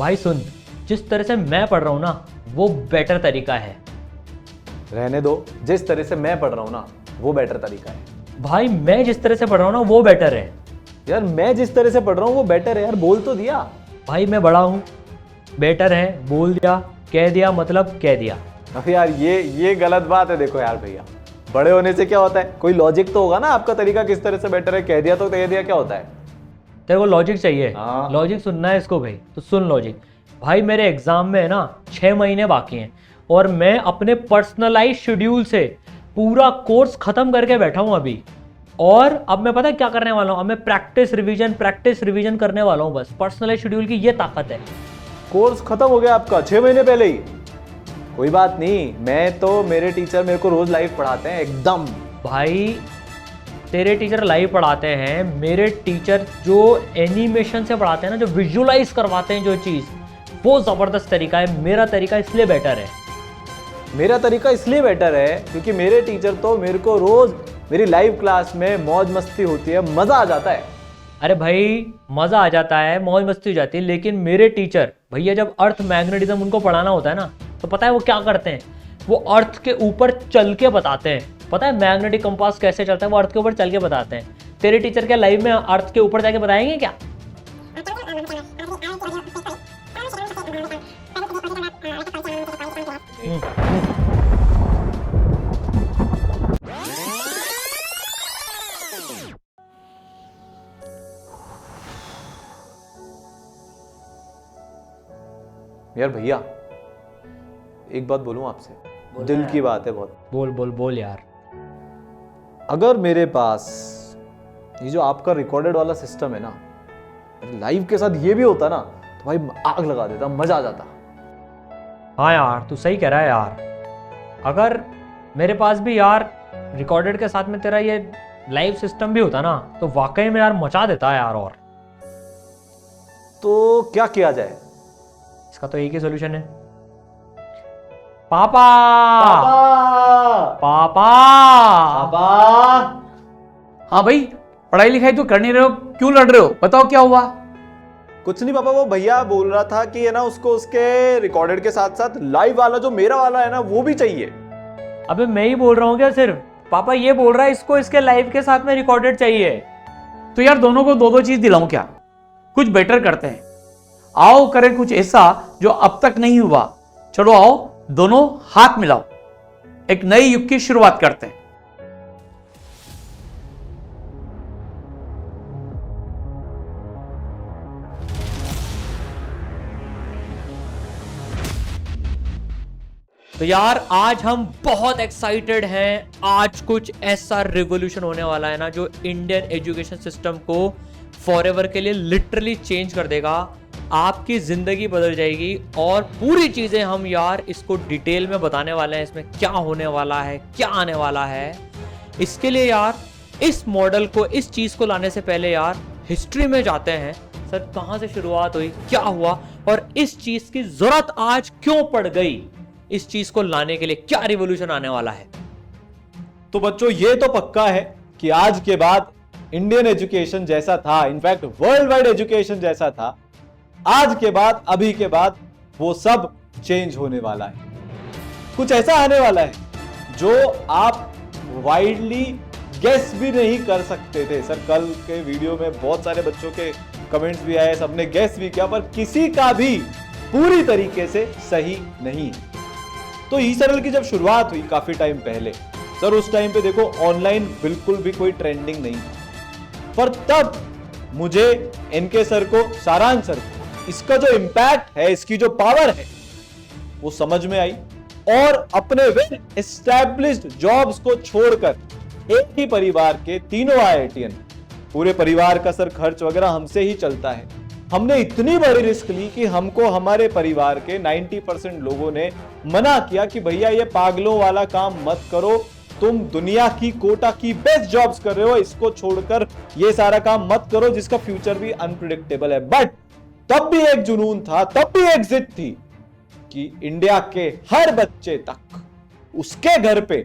भाई सुन, जिस तरह से मैं पढ़ रहा हूँ ना वो बेटर तरीका है। रहने दो, जिस तरह से मैं पढ़ रहा हूँ ना वो बेटर तरीका है। भाई मैं जिस तरह से पढ़ रहा हूँ ना वो बेटर है। यार मैं जिस तरह से पढ़ रहा हूँ वो बेटर है यार, बोल तो दिया। भाई मैं बड़ा हूँ, बेटर है बोल दिया, कह दिया मतलब कह दिया। अब यार ये गलत बात है। देखो यार भैया, बड़े होने से क्या होता है, कोई लॉजिक तो होगा ना, आपका तरीका किस तरह से बेटर है, कह दिया तो कह दिया क्या होता है। तेरे को लॉजिक चाहिए? हाँ। लॉजिक सुनना है इसको भाई, तो सुन लॉजिक। भाई मेरे एग्जाम में है ना 6 महीने बाकी हैं और मैं अपने पर्सनलाइज शेड्यूल से पूरा कोर्स खत्म करके बैठा हूं अभी। और अब मैं पता है क्या करने वाला हूं, अब मैं प्रैक्टिस रिवीजन करने वाला हूं। बस पर्सनलाइज शेड्यूल की ये ताकत है। कोर्स खत्म हो गया आपका 6 महीने पहले ही? कोई बात नहीं, मैं तो, मेरे टीचर मेरे को रोज लाइव पढ़ाते हैं एकदम। भाई तेरे टीचर लाइव पढ़ाते हैं, मेरे टीचर जो एनिमेशन से पढ़ाते हैं ना, जो विजुअलाइज करवाते हैं जो चीज़, वो ज़बरदस्त तरीका है। मेरा तरीका इसलिए बेटर है। मेरा तरीका इसलिए बेटर है क्योंकि मेरे टीचर तो मेरे को रोज मेरी लाइव क्लास में मौज मस्ती होती है, मजा आ जाता है। अरे भाई मज़ा आ जाता है, मौज मस्ती हो जाती है, लेकिन मेरे टीचर भैया जब अर्थ मैग्नेटिज्म उनको पढ़ाना होता है ना, तो पता है वो क्या करते हैं, वो अर्थ के ऊपर चल के बताते हैं। पता है मैग्नेटिक कंपास कैसे चलता है, वो अर्थ के ऊपर चल के बताते हैं। तेरे टीचर क्या लाइव में अर्थ के ऊपर जाके बताएंगे क्या? यार भैया एक बात बोलूं आपसे, दिल की बात है बहुत। बोल बोल बोल यार। अगर मेरे पास ये जो आपका रिकॉर्डेड वाला सिस्टम है ना, लाइव के साथ ये भी होता ना, तो भाई आग लगा देता, मजा आ जाता। हाँ यार तू सही कह रहा है यार। अगर मेरे पास भी यार रिकॉर्डेड के साथ में तेरा ये लाइव सिस्टम भी होता ना, तो वाकई में यार मचा देता है यार। और तो क्या किया जाए? इसका तो एक ही सोल्यूशन है, पापा पापा पापा। हाँ भाई, पढ़ाई लिखाई तो कर नहीं रहे हो, क्यों लड़ रहे हो? बताओ क्या हुआ। कुछ नहीं पापा, वो भैया बोल रहा था कि है ना, उसको उसके रिकॉर्डेड के साथ साथ लाइव वाला जो मेरा वाला है ना वो भी चाहिए। अबे मैं ही बोल रहा हूँ क्या सिर्फ? पापा ये बोल रहा है इसको इसके लाइव के साथ में रिकॉर्डेड चाहिए। तो यार दोनों को दो दो चीज दिलाऊं क्या? कुछ बेटर करते हैं, आओ करें कुछ ऐसा जो अब तक नहीं हुआ। चलो आओ दोनों हाथ मिलाओ, एक नए युग की शुरुआत करते हैं। तो यार आज हम बहुत एक्साइटेड हैं। आज कुछ ऐसा रिवॉल्यूशन होने वाला है ना जो इंडियन एजुकेशन सिस्टम को फॉरएवर के लिए लिटरली चेंज कर देगा। आपकी जिंदगी बदल जाएगी और पूरी चीजें हम यार इसको डिटेल में बताने वाले हैं। इसमें क्या होने वाला है, क्या आने वाला है। इसके लिए यार इस मॉडल को, इस चीज को लाने से पहले यार हिस्ट्री में जाते हैं। सर कहां से शुरुआत हुई, क्या हुआ और इस चीज की जरूरत आज क्यों पड़ गई, इस चीज को लाने के लिए क्या रिवॉल्यूशन आने वाला है। तो बच्चों ये तो पक्का है कि आज के बाद इंडियन एजुकेशन जैसा था, इनफैक्ट वर्ल्ड वाइड एजुकेशन जैसा था, आज के बाद, अभी के बाद वो सब चेंज होने वाला है। कुछ ऐसा आने वाला है जो आप वाइडली गेस भी नहीं कर सकते थे। सर कल के वीडियो में बहुत सारे बच्चों के कमेंट्स भी आए, सबने गेस भी किया, पर किसी का भी पूरी तरीके से सही नहीं। तो ई सरल की जब शुरुआत हुई काफी टाइम पहले, सर उस टाइम पे देखो ऑनलाइन बिल्कुल भी कोई ट्रेंडिंग नहीं था, पर तब मुझे एनके सर को, सारांश सर को इसका जो इंपैक्ट है, इसकी जो पावर है वो समझ में आई। और अपने वेल एस्टैब्लिश्ड जॉब्स को छोड़कर एक ही परिवार के तीनों आईआईटीएन, पूरे परिवार का सर खर्च वगैरह हमसे ही चलता है, हमने इतनी बड़ी रिस्क ली कि हमको हमारे परिवार के 90% लोगों ने मना किया कि भैया ये पागलों वाला काम मत करो, तुम दुनिया की कोटा की बेस्ट जॉब्स कर रहे हो, इसको छोड़कर ये सारा काम मत करो जिसका फ्यूचर भी अनप्रिडिक्टेबल है। बट तब भी एक जुनून था, तब भी एक जिद थी कि इंडिया के हर बच्चे तक, उसके घर पे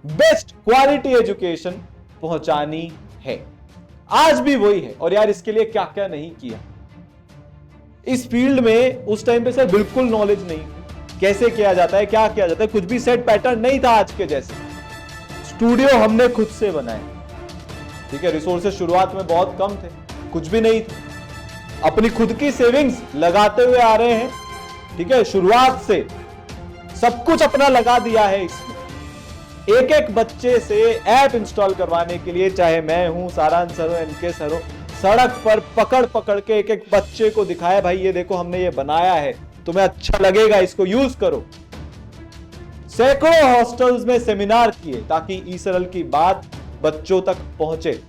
बेस्ट क्वालिटी एजुकेशन पहुंचानी है। आज भी वही है। और यार इसके लिए क्या क्या नहीं किया। इस फील्ड में उस टाइम पे सर बिल्कुल नॉलेज नहीं, कैसे किया जाता है, क्या किया जाता है, कुछ भी सेट पैटर्न नहीं था आज के जैसे। स्टूडियो हमने खुद से बनाए, ठीक है। रिसोर्सेज शुरुआत में बहुत कम थे, कुछ भी नहीं था, अपनी खुद की सेविंग्स लगाते हुए आ रहे हैं, ठीक है। शुरुआत से सब कुछ अपना लगा दिया है इसमें। एक एक बच्चे से ऐप इंस्टॉल करवाने के लिए, चाहे मैं हूं, सारांश सर हो, एनके सर हो, सड़क पर पकड़ पकड़ के एक एक बच्चे को दिखाया, भाई ये देखो हमने ये बनाया है, तुम्हें अच्छा लगेगा, इसको यूज करो। सैकड़ों हॉस्टल्स में सेमिनार किए ताकि ई-सरल की बात बच्चों तक पहुंचे।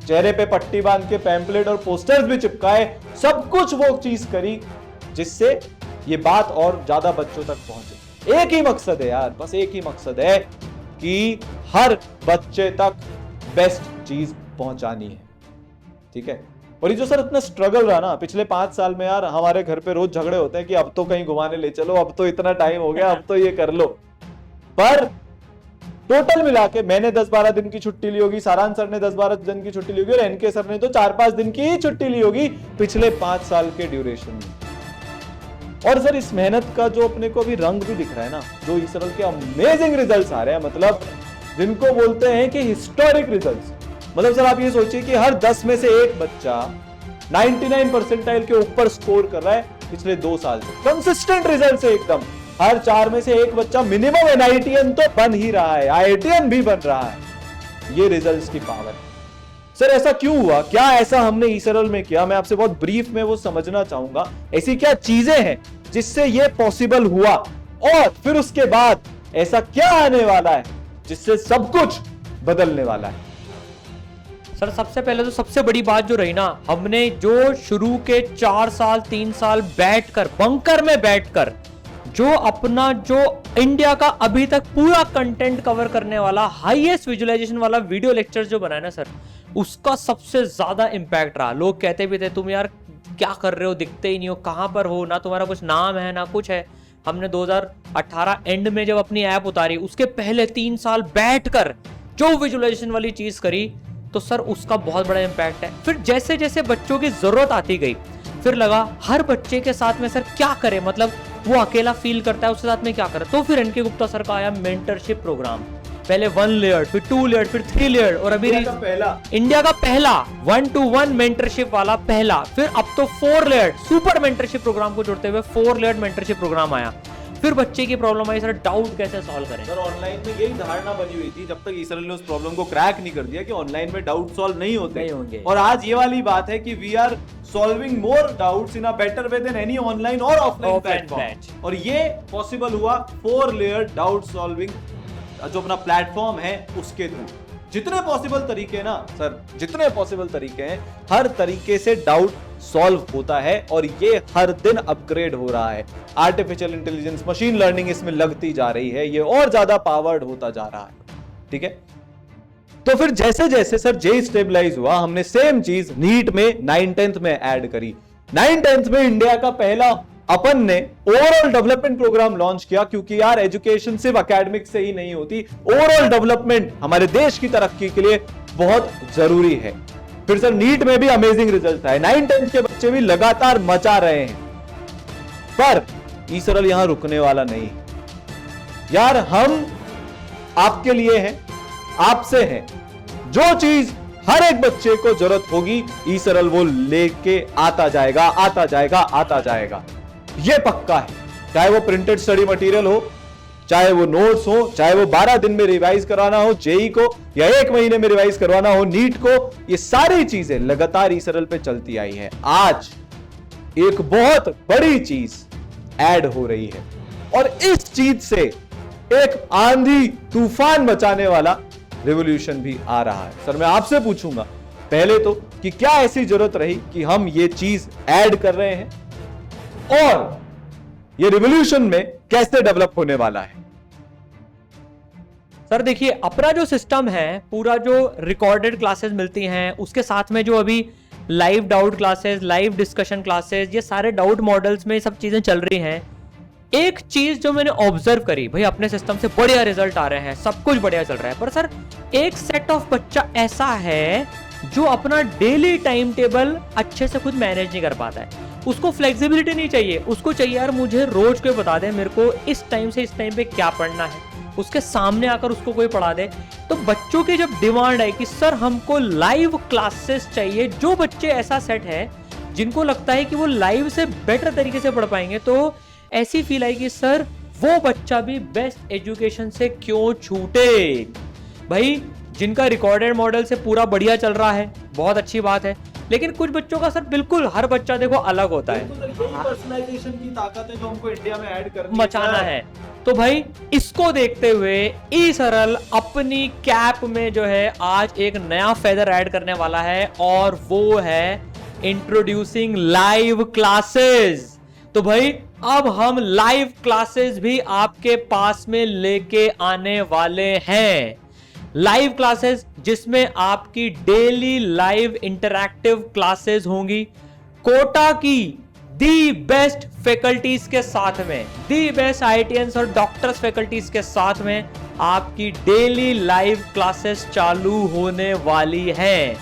चेहरे पे पट्टी बांध के पैम्पलेट और पोस्टर्स भी चिपकाए, सब कुछ वो चीज करी जिससे ये बात और ज्यादा बच्चों तक पहुंचे। एक ही मकसद है यार, बस एक ही मकसद है कि हर बच्चे तक बेस्ट चीज पहुंचानी है, ठीक है। और ये जो सर इतना स्ट्रगल रहा ना पिछले 5 साल में यार, हमारे घर पे रोज झगड़े होते हैं कि अब तो कहीं घुमाने ले चलो, अब तो इतना टाइम हो गया, अब तो ये कर लो। पर टोटल मिला के मैंने 10-12 दिन की छुट्टी ली होगी, सारांश सर ने 10-12 दिन की छुट्टी ली होगी और एनके सर ने तो 4-5 दिन की ही छुट्टी ली होगी पिछले 5 साल के ड्यूरेशन में। और सर इस मेहनत का जो अपने को अभी रंग भी दिख रहा है ना, जो ई-सरल के अमेजिंग रिजल्ट्स आ रहे हैं, मतलब जिनको बोलते हैं कि हिस्टोरिक रिजल्ट्स। मतलब सर आप ये सोचिए कि हर 10 में से एक बच्चा 99 परसेंटाइल के ऊपर स्कोर कर रहा है पिछले 2 साल से। कंसिस्टेंट रिजल्ट्स है एकदम। हर 4 में से एक बच्चा मिनिमम एनआईटीएन तो बन ही रहा है, आईआईटीएन भी बन रहा है। ये रिजल्ट्स की पावर है। सर ऐसा क्यों हुआ, क्या ऐसा हमने ई-सरल में किया, मैं आपसे बहुत ब्रीफ में वो समझना चाहूंगा। ऐसी क्या चीजें हैं जिससे ये पॉसिबल हुआ, और फिर उसके बाद ऐसा क्या आने वाला है जिससे सब कुछ बदलने वाला है। सर सबसे पहले तो सबसे बड़ी बात जो रही ना, हमने जो शुरू के 4 साल 3 साल बैठकर बंकर में बैठकर जो अपना जो इंडिया का अभी तक पूरा कंटेंट कवर करने वाला हाईएस्ट विजुअलाइजेशन वाला वीडियो लेक्चर जो बनाया ना सर, उसका सबसे ज्यादा इंपैक्ट रहा। लोग कहते भी थे तुम यार क्या कर रहे हो, दिखते ही नहीं हो, कहां पर हो, ना तुम्हारा कुछ नाम है ना कुछ है। हमने 2018 एंड में जब अपनी ऐप उतारी, उसके पहले 3 साल बैठकर जो विजुअलाइजेशन वाली चीज करी, तो सर उसका बहुत बड़ा इंपैक्ट है। फिर जैसे जैसे बच्चों की जरूरत आती गई, फिर लगा हर बच्चे के साथ में सर क्या करें, मतलब वो अकेला फील करता है, उसके साथ में क्या करें। तो फिर एनके गुप्ता सर का आया मेंटरशिप प्रोग्राम, पहले 1 लेयर, फिर 2 लेयर, फिर 3 लेयर, और अभी इंडिया का पहला 1-to-1 मेंटरशिप वाला पहला, फिर अब तो 4 लेयर सुपर मेंटरशिप प्रोग्राम को जोड़ते हुए 4 लेयर मेंटरशिप प्रोग्राम आया। फिर बच्चे की प्रॉब्लम आई सर डाउट कैसे सॉल्व करें। सर ऑनलाइन में यही धारणा बनी हुई थी जब तक ई-सरल ने उस प्रॉब्लम को क्रैक नहीं कर दिया कि ऑनलाइन में डाउट सॉल्व नहीं होंगे। और आज ये वाली बात है कि we are solving more doubts in a better way than any online और ऑफलाइन प्लेटफॉर्म। और ये पॉसिबल हुआ 4 लेयर डाउट सॉल्विंग जो अपना प्लेटफॉर्म है उसके थ्रू। जितने पॉसिबल तरीके ना सर, जितने पॉसिबल तरीके हैं, हर तरीके से डाउट सॉल्व होता है और ये हर दिन अपग्रेड हो रहा है। आर्टिफिशियल इंटेलिजेंस, मशीन लर्निंग इसमें लगती जा रही है, ये और ज्यादा पावर्ड होता जा रहा है, ठीक है। तो फिर जैसे जैसे सर जेई स्टेबलाइज हुआ, हमने सेम चीज नीट में 9-10th में ऐड करी। 9-10th में इंडिया का पहला अपन ने ओवरऑल डेवलपमेंट प्रोग्राम लॉन्च किया, क्योंकि यार एजुकेशन सिर्फ एकेडमिक से ही नहीं होती, ओवरऑल डेवलपमेंट हमारे देश की तरक्की के लिए बहुत जरूरी है। फिर सर नीट में भी अमेजिंग रिजल्ट आए, 9-10th के बच्चे भी लगातार मचा रहे हैं। पर ई-सरल यहां रुकने वाला नहीं यार, हम आपके लिए हैं, आपसे हैं। जो चीज हर एक बच्चे को जरूरत होगी, ई-सरल वो लेके आता जाएगा, आता जाएगा, आता जाएगा, ये पक्का है। चाहे वो प्रिंटेड स्टडी मटेरियल हो, चाहे वो नोट्स हो, चाहे वो 12 दिन में रिवाइज करवाना हो जेई को, या 1 महीने में रिवाइज करवाना हो नीट को, ये सारी चीजें लगातार ई-सरल पे चलती आई है। आज एक बहुत बड़ी चीज ऐड हो रही है और इस चीज से एक आंधी तूफान मचाने वाला रिवॉल्यूशन भी आ रहा है। सर मैं आपसे पूछूंगा पहले तो कि क्या ऐसी जरूरत रही कि हम ये चीज ऐड कर रहे हैं, और ये रिवॉल्यूशन में कैसे डेवलप होने वाला है। सर देखिए, अपना जो सिस्टम है पूरा, जो रिकॉर्डेड क्लासेस मिलती हैं, उसके साथ में जो अभी live doubt classes, live discussion classes, ये सारे डाउट मॉडल्स में सब चीजें चल रही हैं। एक चीज जो मैंने ऑब्जर्व करी, भाई अपने सिस्टम से बढ़िया रिजल्ट आ रहे हैं, सब कुछ बढ़िया चल रहा है, पर सर एक सेट ऑफ बच्चा ऐसा है जो अपना डेली टाइम टेबल अच्छे से खुद मैनेज नहीं कर पाता है। उसको फ्लेक्सिबिलिटी नहीं चाहिए, उसको चाहिए यार मुझे रोज कोई बता दे मेरे को इस टाइम से इस टाइम पे क्या पढ़ना है, उसके सामने आकर उसको कोई पढ़ा दे। तो बच्चों की जब डिमांड है कि सर हमको लाइव क्लासेस चाहिए, जो बच्चे ऐसा सेट है जिनको लगता है कि वो लाइव से बेटर तरीके से पढ़ पाएंगे, तो ऐसी फील आई कि सर वो बच्चा भी बेस्ट एजुकेशन से क्यों छूटे। भाई जिनका रिकॉर्डेड मॉडल से पूरा बढ़िया चल रहा है, बहुत अच्छी बात है, लेकिन कुछ बच्चों का सर बिल्कुल हर बच्चा देखो अलग होता है, पर्सनलाइजेशन की ताकत है जो हमको इंडिया में ऐड करनी मचाना है। तो भाई इसको देखते हुए ई सरल अपनी कैप में जो है आज एक नया फेदर ऐड करने वाला है, और वो है इंट्रोड्यूसिंग लाइव क्लासेस। तो भाई अब हम लाइव क्लासेस भी आपके पास में लेके आने वाले हैं। लाइव क्लासेस जिसमें आपकी डेली लाइव इंटरैक्टिव क्लासेस होंगी, कोटा की दी बेस्ट फैकल्टीज के साथ में, दी बेस्ट आईआईटीएंस और डॉक्टर्स फैकल्टीज के साथ में आपकी डेली लाइव क्लासेस चालू होने वाली हैं,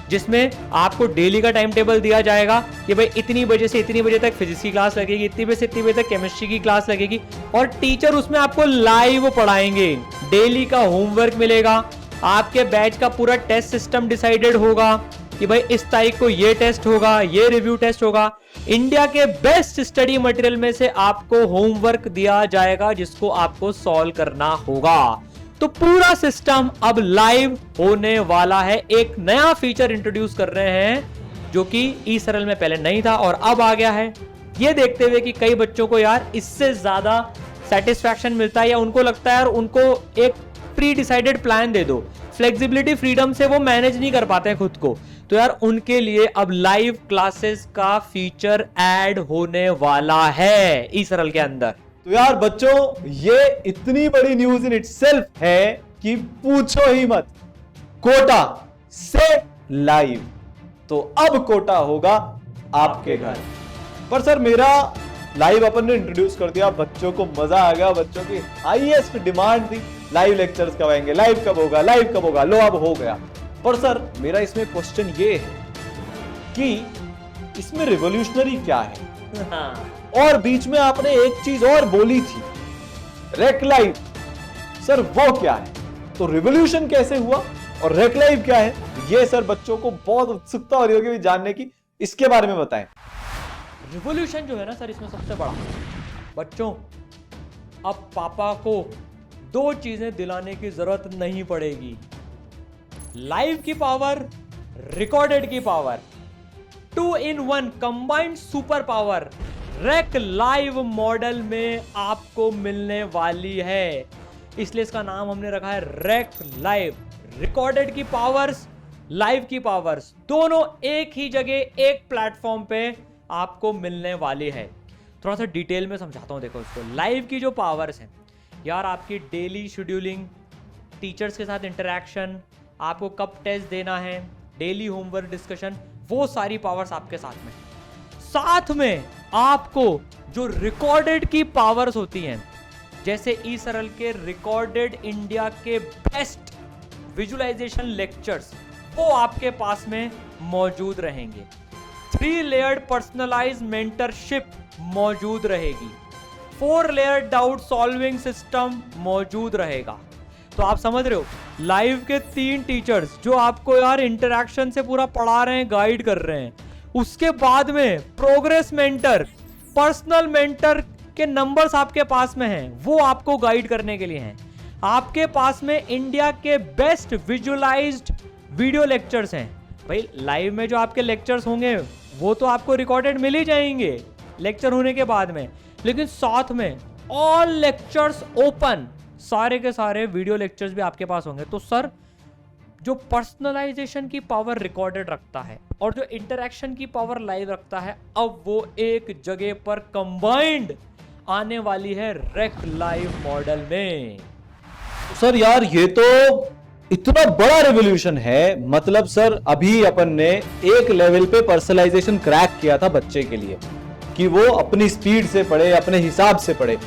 जिसमें आपको डेली का टाइम टेबल दिया जाएगा कि भाई इतनी बजे से इतनी बजे तक फिजिक्स की क्लास लगेगी, इतनी बजे से इतनी बजे तक केमिस्ट्री की क्लास लगेगी, और टीचर उसमें आपको लाइव पढ़ाएंगे। डेली का होमवर्क मिलेगा, आपके बैच का पूरा टेस्ट सिस्टम डिसाइडेड होगा कि भाई इस तारीख को ये टेस्ट होगा, ये रिव्यू टेस्ट होगा। इंडिया के बेस्ट स्टडी मटेरियल में से आपको होमवर्क दिया जाएगा जिसको आपको सॉल्व करना होगा। तो पूरा सिस्टम अब लाइव होने वाला है। एक नया फीचर इंट्रोड्यूस कर रहे हैं जो कि ई सरल में पहले नहीं था और अब आ गया है। ये देखते हुए कि कई बच्चों को यार इससे ज्यादा सेटिस्फैक्शन मिलता है, या उनको लगता है यार उनको एक प्री डिसाइडेड प्लान दे दो, फ्लेक्सिबिलिटी फ्रीडम से वो मैनेज नहीं कर पाते हैं खुद को, तो यार उनके लिए अब लाइव क्लासेस का फीचर ऐड होने वाला है ई सरल के अंदर। तो यार बच्चों ये इतनी बड़ी न्यूज इन इटसेल्फ है कि पूछो ही मत। कोटा से लाइव, तो अब कोटा होगा आपके घर पर। सर मेरा लाइव अपन ने इंट्रोड्यूस कर दिया, बच्चों को मजा आ गया, बच्चों की हाईएस्ट डिमांड थी लाइव लेक्चर्स कब आएंगे, लाइव कब होगा, लाइव कब होगा, लो अब हो गया। पर सर मेरा इसमें क्वेश्चन ये है कि इसमें रिवॉल्यूशनरी क्या है? हाँ। और बीच में आपने एक चीज और बोली थी, रेक लाइव, सर वो क्या है? तो रिवॉल्यूशन कैसे हुआ और रेक लाइव क्या है? ये सर बच्चों को बहुत उत्सुकता हो रही होगी जानने की, इसके बारे में बताएं। रिवॉल्यूशन जो है ना सर इसमें सबसे बड़ा, बच्चों अब पापा को दो चीजें दिलाने की जरूरत नहीं पड़ेगी, लाइव की पावर, रिकॉर्डेड की power, 2 in 1 combined super power रेक लाइव मॉडल में आपको मिलने वाली है। इसलिए इसका नाम हमने रखा है रेक लाइव। रिकॉर्डेड की पावर्स, लाइव की पावर्स दोनों एक ही जगह एक प्लेटफॉर्म पे आपको मिलने वाली है। थोड़ा सा डिटेल में समझाता हूं, देखो इसको। लाइव की जो पावर्स हैं यार, आपकी डेली शेड्यूलिंग, टीचर्स के साथ इंटरेक्शन, आपको कब टेस्ट देना है, डेली होमवर्क डिस्कशन, वो सारी पावर्स आपके साथ में। साथ में आपको जो रिकॉर्डेड की पावर्स होती हैं, जैसे ई सरल के रिकॉर्डेड इंडिया के बेस्ट विजुअलाइजेशन लेक्चर्स, वो आपके पास में मौजूद रहेंगे। 3 लेयर्ड पर्सनलाइज्ड मेंटरशिप मौजूद रहेगी। 4 लेयर्ड डाउट सॉल्विंग सिस्टम मौजूद रहेगा। तो आप समझ रहे हो, लाइव के 3 टीचर्स जो आपको यार इंटरेक्शन से पूरा पढ़ा रहे हैं, गाइड कर रहे हैं। उसके बाद में प्रोग्रेस मेंटर, पर्सनल मेंटर के नंबर्स आपके पास में हैं, वो आपको गाइड करने के लिए हैं। आपके पास में इंडिया के बेस्ट विजुअलाइज्ड वीडियो लेक्चर्स हैं। भाई लाइव में जो आपके लेक्चर्स होंगे वो तो आपको रिकॉर्डेड मिल ही जाएंगे लेक्चर होने के बाद में, लेकिन साथ में ऑल लेक्चर्स ओपन, सारे के सारे वीडियो लेक्चर्स भी आपके पास होंगे। तो सर जो पर्सनलाइजेशन की पावर रिकॉर्डेड रखता है और जो इंटरेक्शन की पावर लाइव रखता है, अब वो एक जगह पर कंबाइंड आने वाली है रेक लाइव मॉडल में। सर यार ये तो इतना बड़ा रेवोल्यूशन है, मतलब सर अभी अपन ने एक लेवल पे पर्सनलाइजेशन क्रैक किया था बच्चे के लिए कि वो अपनी स्पीड से पढ़े, अपने हिसाब से पढ़े।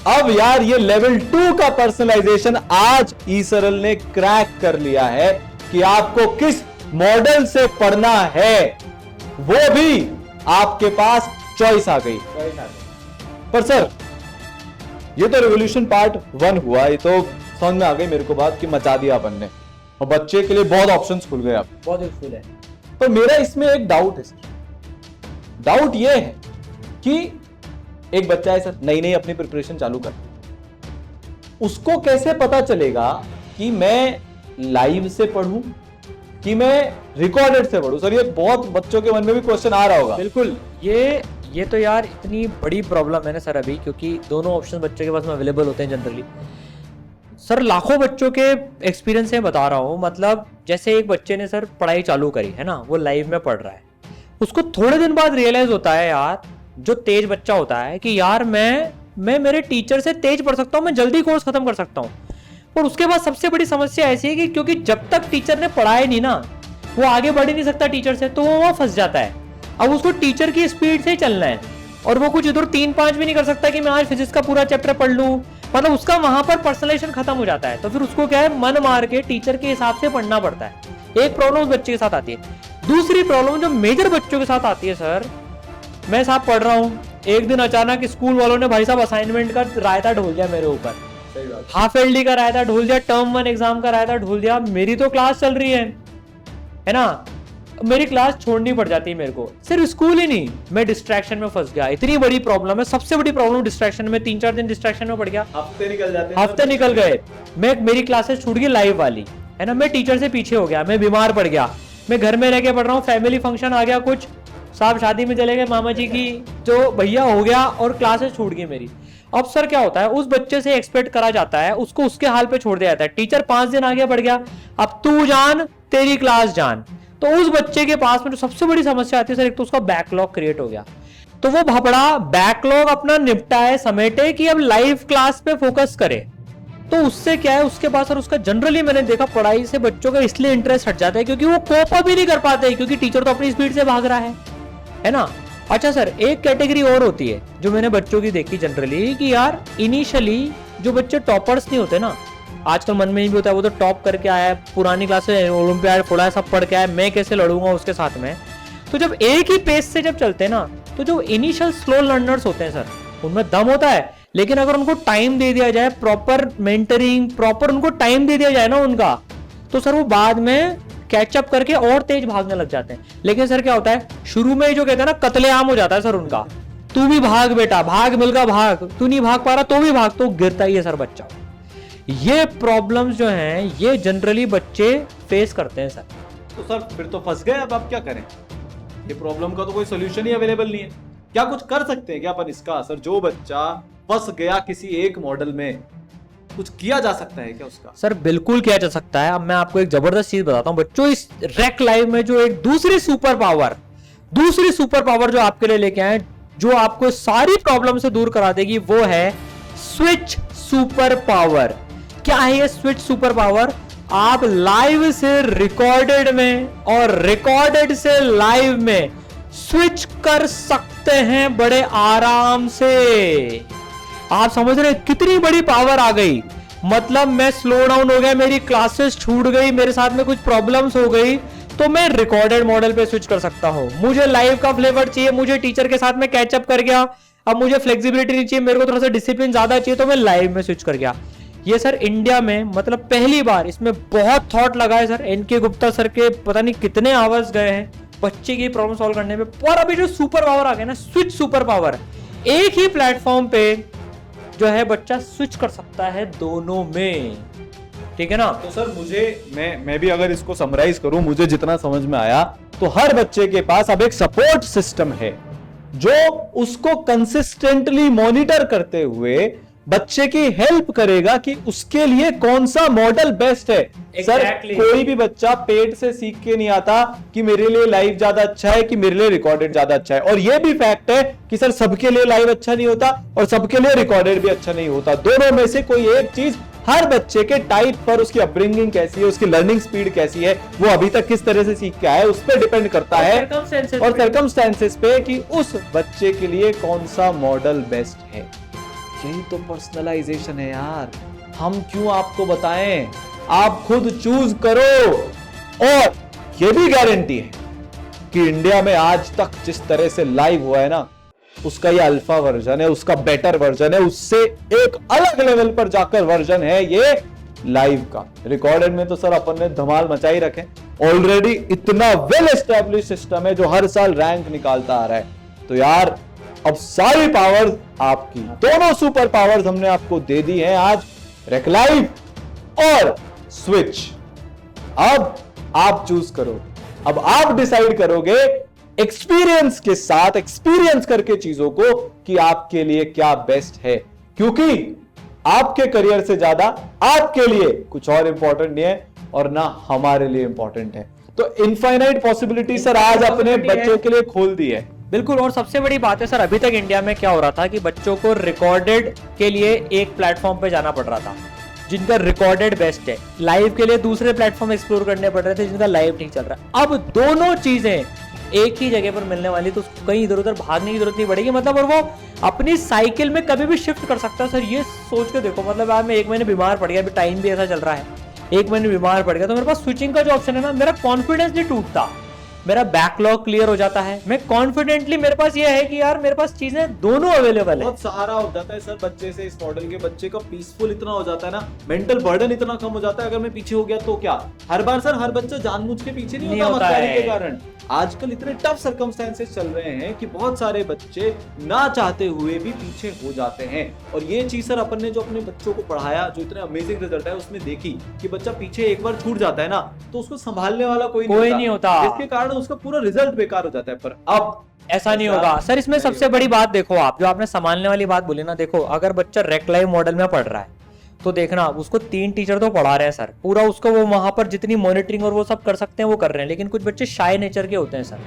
अब यार ये लेवल 2 का पर्सनलाइजेशन आज ई सरल ने क्रैक कर लिया है कि आपको किस मॉडल से पढ़ना है, वो भी आपके पास चॉइस आ गई। पर सर ये तो रिवॉल्यूशन पार्ट 1 हुआ, ये तो समझ में आ गई मेरे को बात कि मचा दिया अपन ने और बच्चे के लिए बहुत ऑप्शंस खुल गए अब, बहुत यूजफुल है। पर मेरा इसमें एक डाउट है सर। डाउट ये है कि एक बच्चा है सर, नई नई अपनी प्रिपरेशन चालू कर, उसको कैसे पता चलेगा कि मैं लाइव से पढ़ूं कि मैं रिकॉर्डेड से पढ़ूं? सर ये बहुत बच्चों के मन में भी क्वेश्चन आ रहा होगा। बिल्कुल, ये तो यार इतनी बड़ी प्रॉब्लम है ना सर अभी, क्योंकि दोनों ऑप्शन बच्चों के पास में अवेलेबल होते हैं जनरली। सर लाखों बच्चों के एक्सपीरियंस से बता रहा हूँ, मतलब जैसे एक बच्चे ने सर पढ़ाई चालू करी है ना, वो लाइव में पढ़ रहा है, उसको थोड़े दिन बाद रियलाइज होता है यार, जो तेज बच्चा होता है कि यार मैं मेरे टीचर से तेज पढ़ सकता हूँ, मैं जल्दी कोर्स खत्म कर सकता हूँ। और उसके बाद सबसे बड़ी समस्या ऐसी है कि क्योंकि जब तक टीचर ने पढ़ाया नहीं ना, वो आगे बढ़ ही नहीं सकता टीचर से, तो वो वहां फंस जाता है। अब उसको टीचर की स्पीड से ही चलना है और वो कुछ इधर 3-5 भी नहीं कर सकता कि मैं आज फिजिक्स का पूरा चैप्टर पढ़ लूं, मतलब उसका वहां पर पर्सनलाइजेशन खत्म हो जाता है। तो फिर उसको क्या है, मन मार के टीचर के हिसाब से पढ़ना पड़ता है। एक प्रॉब्लम उस बच्चे के साथ आती है। दूसरी प्रॉब्लम जो मेजर बच्चों के साथ आती है सर, मैं साहब पढ़ रहा हूँ, एक दिन अचानक स्कूल वालों ने भाई साहब असाइनमेंट का रायता ढोल दिया मेरे ऊपर, हाफ एलडी का रायता ढोल दिया, टर्म 1 एग्जाम का रायता ढोल दिया। मेरी तो क्लास चल रही है ना, मेरी क्लास छोड़नी पड़ जाती है मेरे को। सिर्फ स्कूल ही नहीं, मैं डिस्ट्रैक्शन में फंस गया। इतनी बड़ी प्रॉब्लम है, सबसे बड़ी प्रॉब्लम डिस्ट्रैक्शन में। 3-4 दिन डिस्ट्रैक्शन में पड़ गया, हफ्ते निकल जाते हैं, हफ्ते निकल गए। मेरी क्लासेस छूट गई लाइव वाली, है ना, मैं टीचर से पीछे हो गया, मैं बीमार पड़ गया, मैं घर में रह के पढ़ रहा हूँ, फैमिली फंक्शन आ गया, कुछ साहब शादी में चले गए मामा जी की, जो भैया हो गया और क्लासेस छूट गई मेरी। अब सर क्या होता है, उस बच्चे से एक्सपेक्ट करा जाता है, उसको उसके हाल पे छोड़ दिया जाता है। टीचर 5 दिन आगे बढ़ गया, अब तू जान, तेरी क्लास जान। तो उस बच्चे के पास में जो सबसे बड़ी समस्या आती है सर, एक तो उसका बैकलॉग क्रिएट हो गया, तो वो भपड़ा बैकलॉग अपना निपटाए समेटे कि अब लाइव क्लास पे फोकस करे। तो उससे क्या है, उसके पास और उसका जनरली मैंने देखा पढ़ाई से बच्चों का इसलिए इंटरेस्ट हट जाता है क्योंकि वो कोप अप ही नहीं कर पाते, क्योंकि टीचर तो अपनी स्पीड से भाग रहा है ना। अच्छा सर, एक कैटेगरी और होती है जो मैंने बच्चों की देखी जनरली, कि यार इनिशियली जो बच्चे टॉपर्स नहीं होते ना, आजकल मन में ही भी होता है वो तो टॉप करके आया है, पुरानी क्लास से ओलंपियाड फोड़ा है, सब पढ़ के आया, मैं कैसे लड़ूंगा उसके साथ में। तो जब एक ही पेस से जब चलते हैं ना, तो जो इनिशियल स्लो लर्नर्स होते हैं सर, उनमें दम होता है, लेकिन अगर उनको टाइम दे दिया जाए, प्रॉपर मेंटरिंग, प्रॉपर उनको टाइम दे दिया जाए ना उनका, तो सर वो बाद में कैचअप करके और तेज भागने लग जाते हैं। लेकिन सर क्या होता है, शुरू में जो कहते हैं ना, कत्लेआम हो जाता है सर उनका, तू भी भाग बेटा, भाग मिलकर भाग, तू नहीं भाग पा रहा तो भी भाग, तो गिरता ही है सर बच्चा। ये प्रॉब्लम्स जो हैं ये जनरली बच्चे फेस करते हैं सर। तो सर फिर तो फंस गए, अब आप क्या करें? ये प्रॉब्लम का तो कोई सोल्यूशन ही अवेलेबल नहीं है। क्या कुछ कर सकते हैं क्या अपन इसका? सर जो बच्चा फंस गया किसी एक मॉडल में, कुछ किया जा सकता है क्या उसका? सर बिल्कुल किया जा सकता है। अब मैं आपको एक जबरदस्त चीज बताता हूं बच्चों, इस रैक लाइव में जो एक दूसरी सुपर पावर जो आपके लिए लेके आए, जो आपको सारी प्रॉब्लम से दूर करा देगी, वो है स्विच सुपर पावर। क्या है ये स्विच सुपर पावर? आप लाइव से रिकॉर्डेड में और रिकॉर्डेड से लाइव में स्विच कर सकते हैं बड़े आराम से। आप समझ रहे हैं कितनी बड़ी पावर आ गई? मतलब मैं स्लो डाउन हो गया, मेरी क्लासेस छूट गई, मेरे साथ में कुछ प्रॉब्लम्स हो गई, तो मैं रिकॉर्डेड मॉडल पे स्विच कर सकता हूं। मुझे लाइव का फ्लेवर चाहिए, मुझे टीचर के साथ में कैचअप कर गया, अब मुझे फ्लेक्सिबिलिटी नहीं चाहिए, मेरे को थोड़ा सा डिसिप्लिन ज्यादा चाहिए, तो मैं लाइव में स्विच कर गया। ये सर इंडिया में मतलब पहली बार इसमें बहुत थॉट लगा है सर। एनके गुप्ता सर के पता नहीं कितने आवर्स गए हैं बच्चे की प्रॉब्लम सॉल्व करने में। और अभी जो सुपर पावर आ गया ना, स्विच सुपर पावर, एक ही प्लेटफॉर्म पे जो है बच्चा स्विच कर सकता है दोनों में, ठीक है ना। तो सर मैं भी अगर इसको समराइज करूं, मुझे जितना समझ में आया, तो हर बच्चे के पास अब एक सपोर्ट सिस्टम है जो उसको कंसिस्टेंटली मॉनिटर करते हुए बच्चे की हेल्प करेगा कि उसके लिए कौन सा मॉडल बेस्ट है। Exactly. सर कोई भी बच्चा पेट से सीख के नहीं आता कि मेरे लिए लाइव ज्यादा अच्छा है कि मेरे लिए रिकॉर्डेड ज्यादा अच्छा है। और यह भी फैक्ट है कि सर सबके लिए लाइव अच्छा नहीं होता और सबके लिए रिकॉर्डेड भी अच्छा नहीं होता। दोनों में से कोई एक चीज हर बच्चे के टाइप पर, उसकी अपब्रिंगिंग कैसी है, उसकी लर्निंग स्पीड कैसी है, वो अभी तक किस तरह से सीख के आया है, उस पर डिपेंड करता है, और सर्कमस्टेंसेस पे कि उस बच्चे के लिए कौन सा मॉडल बेस्ट है। यही तो पर्सनलाइजेशन है यार। हम क्यों आपको बताएं, आप खुद चूज करो। और यह भी गारंटी है कि इंडिया में आज तक जिस तरह से लाइव हुआ है ना, उसका ये अल्फा वर्जन है, उसका बेटर वर्जन है, उससे एक अलग लेवल पर जाकर वर्जन है ये लाइव का। रिकॉर्डेड में तो सर अपन ने धमाल मचाई रखे, ऑलरेडी इतना वेल एस्टेब्लिश सिस्टम है जो हर साल रैंक निकालता आ रहा है। तो यार अब सारी पावर्स आपकी, दोनों सुपर पावर्स हमने आपको दे दी है आज, रेक लाइव और स्विच। अब आप चूज करो, अब आप डिसाइड करोगे एक्सपीरियंस के साथ, एक्सपीरियंस करके चीजों को कि आपके लिए क्या बेस्ट है, क्योंकि आपके करियर से ज्यादा आपके लिए कुछ और इंपॉर्टेंट नहीं है और ना हमारे लिए इंपॉर्टेंट है। तो इनफाइनाइट पॉसिबिलिटी सर आज अपने बच्चों के लिए खोल दी है। बिल्कुल। और सबसे बड़ी बात है सर, अभी तक इंडिया में क्या हो रहा था कि बच्चों को रिकॉर्डेड के लिए एक प्लेटफॉर्म पे जाना पड़ रहा था जिनका रिकॉर्डेड बेस्ट है, लाइव के लिए दूसरे प्लेटफॉर्म एक्सप्लोर करने पड़ रहे थे जिनका लाइव नहीं चल रहा। अब दोनों चीजें एक ही जगह पर मिलने वाली, तो कहीं इधर उधर भागने की जरूरत नहीं पड़ेगी, मतलब और वो अपनी साइकिल में कभी भी शिफ्ट कर सकता है। सर ये सोच के देखो, मतलब यार मैं 1 महीने बीमार पड़ गया, अभी टाइम भी ऐसा चल रहा है, 1 महीने बीमार पड़ गया तो मेरे पास स्विचिंग का जो ऑप्शन है ना, मेरा कॉन्फिडेंस नहीं टूटता, मेरा बैकलॉग क्लियर हो जाता है, मैं कॉन्फिडेंटली, मेरे पास ये है कि यार मेरे पास चीजें दोनों अवेलेबल है। बहुत सहारा हो जाता है सर बच्चे से, इस मॉडल के बच्चे का पीसफुल इतना हो जाता है ना, मेंटल बर्डन इतना कम हो जाता है। अगर मैं पीछे हो गया तो क्या, हर बार सर हर बच्चा जानबूझ के पीछे नहीं होता मक्कारी के कारण। आजकल इतने टफ सर्कमस्टेंसेस चल रहे हैं कि बहुत सारे बच्चे ना चाहते हुए भी पीछे हो जाते हैं। और ये चीज सर अपन ने जो अपने बच्चों को पढ़ाया, जो इतने अमेजिंग रिजल्ट है उसमें देखी कि बच्चा पीछे एक बार छूट जाता है ना तो उसको संभालने वाला कोई नहीं होता, जिसके कारण उसका पूरा रिजल्ट बेकार हो जाता है। पर अब ऐसा नहीं होगा सर। इसमें सबसे बड़ी बात देखो, आप जो आपने संभालने वाली बात बोली ना, देखो अगर बच्चा रेक लाइव मॉडल में पढ़ रहा है तो देखना उसको 3 टीचर तो पढ़ा रहे हैं सर, पूरा उसको वो वहां पर जितनी मॉनिटरिंग और वो सब कर सकते हैं वो कर रहे हैं। लेकिन कुछ बच्चे शाय नेचर के होते हैं सर,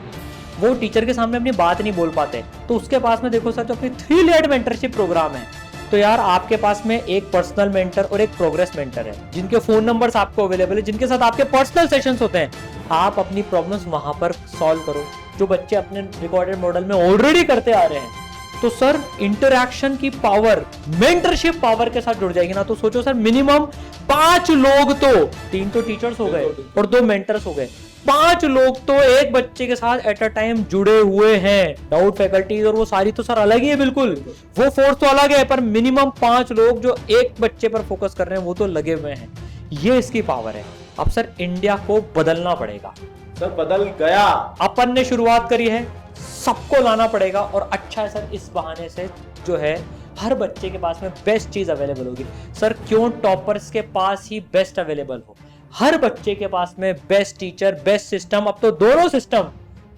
वो टीचर के सामने अपनी बात नहीं बोल पाते, तो उसके पास में देखो सर जो अपनी 3 लेयर्ड मेंटरशिप प्रोग्राम है, तो यार आपके पास में एक पर्सनल मेंटर और एक प्रोग्रेस मेंटर है जिनके फोन नंबर्स आपको अवेलेबल है, जिनके साथ आपके पर्सनल सेशंस होते हैं। आप अपनी प्रॉब्लम्स वहां पर सॉल्व करो, जो बच्चे अपने रिकॉर्डेड मॉडल में ऑलरेडी करते आ रहे हैं। तो सर इंटरैक्शन की पावर मेंटरशिप पावर के साथ जुड़ जाएगी ना, तो सोचो सर मिनिमम 5 लोग, तो 3 तो टीचर्स हो गए और 2 मेंटर्स हो गए, 5 लोग तो एक बच्चे के साथ एट अ टाइम जुड़े हुए हैं। डाउट फैकल्टीज और वो सारी तो सर अलग ही है, बिल्कुल वो फोर्स तो अलग है, पर मिनिमम 5 लोग जो एक बच्चे पर फोकस कर रहे हैं वो तो लगे हुए हैं। ये इसकी पावर है। अब सर इंडिया को बदलना पड़ेगा सर, बदल गया, अपन ने शुरुआत करी है, सबको लाना पड़ेगा। और अच्छा है सर, इस बहाने से जो है हर बच्चे के पास में बेस्ट चीज अवेलेबल होगी। सर क्यों टॉपर्स के पास ही बेस्ट अवेलेबल हो, हर बच्चे के पास में बेस्ट टीचर, बेस्ट सिस्टम, अब तो दोनों सिस्टम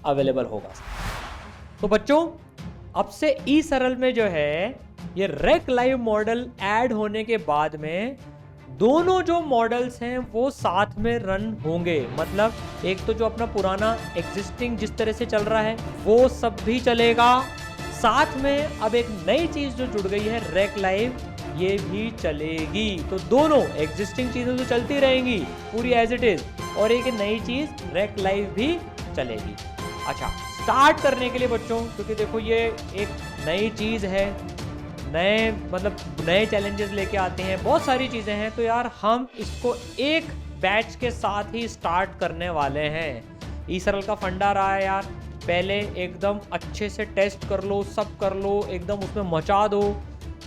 अवेलेबल होगा। तो बच्चों अब से ई सरल में जो है ये रेक लाइव मॉडल ऐड होने के बाद में दोनों जो मॉडल्स हैं वो साथ में रन होंगे। मतलब एक तो जो अपना पुराना एग्जिस्टिंग जिस तरह से चल रहा है वो सब भी चलेगा, साथ में अब एक नई चीज जो जुड़ गई है रेक लाइव, ये भी चलेगी। तो दोनों एग्जिस्टिंग चीजें तो चलती रहेंगी पूरी एज इट इज, और एक नई चीज रेक लाइव भी चलेगी। अच्छा, स्टार्ट करने के लिए बच्चों, क्योंकि देखो ये एक नई चीज है, नए चैलेंजेस लेके आते हैं, बहुत सारी चीजें हैं, तो यार हम इसको एक बैच के साथ ही स्टार्ट करने वाले हैं। ई सरल का फंडा रहा है यार, पहले एकदम अच्छे से टेस्ट कर लो, सब कर लो, एकदम उसमें मचा दो।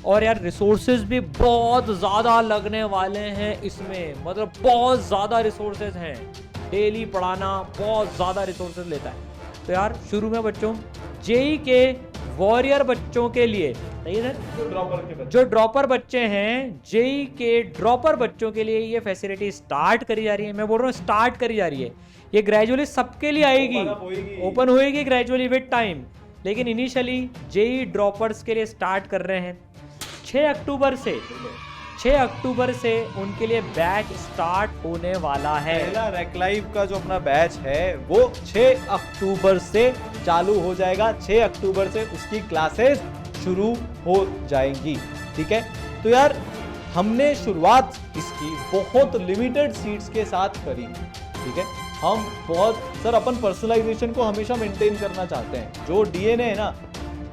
और यार रिसोर्सेज भी बहुत ज़्यादा लगने वाले हैं इसमें, मतलब बहुत ज़्यादा रिसोर्सेज हैं, डेली पढ़ाना बहुत ज़्यादा रिसोर्सेज लेता है। तो यार शुरू में बच्चों जेई के वॉरियर बच्चों के लिए, सही है सर, जो ड्रॉपर बच्चे हैं, जेई के ड्रॉपर बच्चों के लिए ये फैसिलिटी स्टार्ट करी जा रही है। मैं बोल रहा हूँ स्टार्ट करी जा रही है, ये ग्रेजुअली सबके लिए आएगी, ओपन होएगी ग्रेजुअली विद टाइम, लेकिन इनिशियली जेई ड्रॉपर्स के लिए स्टार्ट कर रहे हैं। 6 अक्टूबर से उनके लिए बैच स्टार्ट होने वाला है। पहला रेक लाइव का जो अपना बैच है वो 6 अक्टूबर से चालू हो जाएगा, 6 अक्टूबर से उसकी क्लासेस शुरू हो जाएंगी। ठीक है, तो यार हमने शुरुआत इसकी बहुत लिमिटेड सीट्स के साथ करी। ठीक है, हम बहुत सर अपन पर्सनलाइजेशन को हमेशा मेंटेन करना चाहते हैं। जो डीएनए है ना,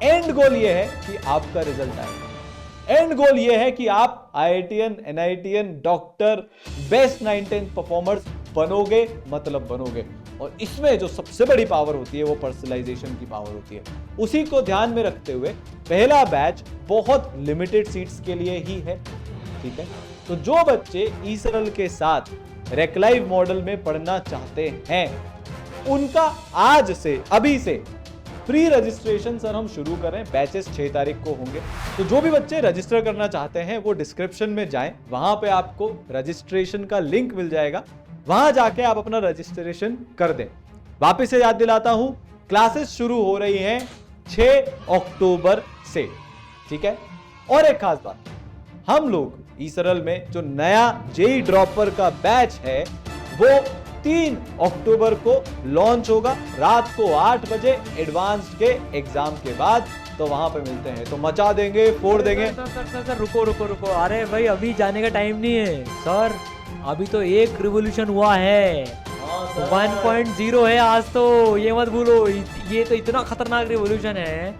एंड गोल ये है कि आपका रिजल्ट आए, एंड गोल ये है कि आप आईआईटीएन, एनआईटीएन, डॉक्टर, बेस्ट 9-10 परफॉर्मर्स बनोगे, मतलब बनोगे। और इसमें जो सबसे बड़ी पावर होती है वो पर्सनलाइजेशन की पावर होती है। उसी को ध्यान में रखते हुए पहला बैच बहुत लिमिटेड सीट्स के लिए ही है, ठीक है। तो जो बच्चे ईसरल के साथ रेकलाइव मॉडल में पढ़ना चाहते हैं उनका आज से, अभी से प्री रजिस्ट्रेशन सर हम शुरू करें। बैचेस 6 तारीख को होंगे। तो जो भी बच्चे रजिस्टर करना चाहते हैं वो डिस्क्रिप्शन में जाएं, वहां पे आपको रजिस्ट्रेशन का लिंक मिल जाएगा, वहां जाके आप अपना रजिस्ट्रेशन कर दें। वापस से याद दिलाता हूं, क्लासेस शुरू हो रही हैं 6 अक्टूबर से, ठीक है। और एक खास बात, हम लोग ईसरल में जो नया जेई ड्रॉपर का बैच है वो 3 अक्टूबर को लॉन्च होगा, रात को 8 बजे एडवांस्ड के एग्जाम के बाद। तो वहां पे मिलते हैं, तो मचा देंगे, फोड़ देंगे। सर रुको, अरे भाई अभी जाने का टाइम नहीं है सर, अभी तो एक रिवॉल्यूशन हुआ है, 1.0 है आज तो, ये मत भूलो। ये तो इतना खतरनाक रिवॉल्यूशन है।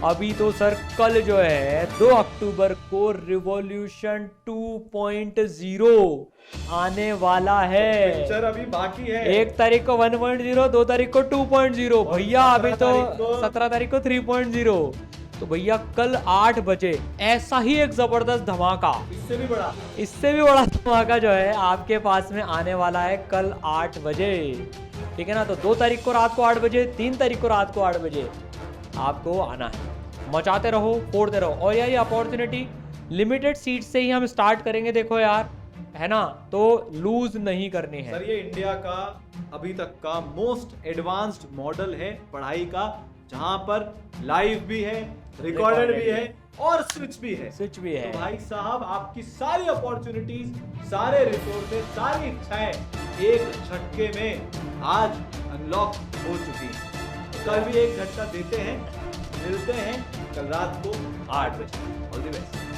अभी तो सर कल जो है 2 अक्टूबर को रिवॉल्यूशन 2.0 आने वाला है। पिक्चर अभी बाकी है। 1 तारीख को 1.0, 2 तारीख को 2.0, भैया अभी तो 17 तारीख को 3.0। तो भैया कल 8 बजे ऐसा ही एक जबरदस्त धमाका, इससे भी बड़ा धमाका जो है आपके पास में आने वाला है कल 8 बजे, ठीक है ना। तो 2 तारीख को रात को 8 बजे, 3 तारीख को रात को 8 बजे आपको आना है। मचाते रहो, फोड़ते रहो। और यार ये अपॉर्चुनिटी लिमिटेड सीट से ही हम स्टार्ट करेंगे, देखो यार, है ना, तो लूज नहीं करनी है। सर ये इंडिया का अभी तक का मोस्ट एडवांस्ड मॉडल है पढ़ाई का, जहां पर लाइव भी है, रिकॉर्डेड भी है और स्विच भी है। तो भाई साहब आपकी सारी अपॉर्चुनिटीज, सारे रिसोर्सेज, सारी इच्छाएं एक झटके में आज अनलॉक हो चुकी हैं। कल भी 1 घंटा देते हैं, मिलते हैं कल रात को 8 बजे। All the best.